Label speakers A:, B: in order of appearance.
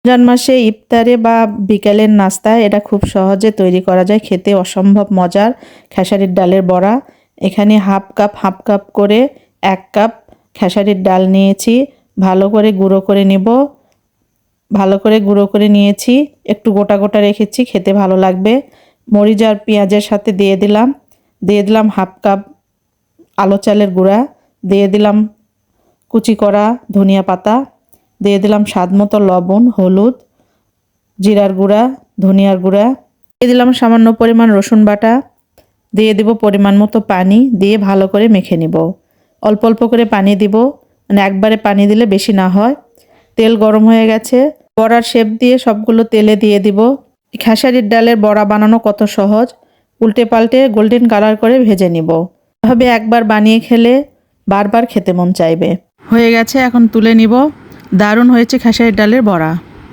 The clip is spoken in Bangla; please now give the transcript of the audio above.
A: রমজান মাসে ইফতারে বা বিকেলের নাস্তায় এটা খুব সহজে তৈরি করা যায়, খেতে অসম্ভব মজার খেসারির ডালের বড়া। এখানে হাফ কাপ করে 1 কাপ খেসারির ডাল নিয়েছি, ভালো করে গুঁড়ো করে নিব। ভালো করে গুঁড়ো করে নিয়েছি, একটু গোটা গোটা রেখেছি, খেতে ভালো লাগবে। মরিচ আর পেঁয়াজের সাথে দিয়ে দিলাম হাফ কাপ আলো চালের গুঁড়া, দিয়ে দিলাম কুচি করা ধনিয়া পাতা, দিয়ে দিলাম স্বাদ মতো লবণ, হলুদ, জিরার গুঁড়া, ধনিয়ার গুঁড়া, দিয়ে দিলাম সামান্য পরিমাণ রসুন বাটা, দিয়ে দিব পরিমাণ মতো পানি, দিয়ে ভালো করে মেখে নিব। অল্প অল্প করে পানি দিব, মানে একবারে পানি দিলে বেশি না হয়। তেল গরম হয়ে গেছে, বড়ার শেপ দিয়ে সবগুলো তেলে দিয়ে দিব। খেসারির ডালের বড়া বানানো কত সহজ, উল্টে পাল্টে গোল্ডেন কালার করে ভেজে নিব। এভাবে একবার বানিয়ে খেলে বারবার খেতে মন চাইবে। হয়ে গেছে, এখন তুলে নিব। দারুণ হয়েছে খেসারির ডালের বড়া।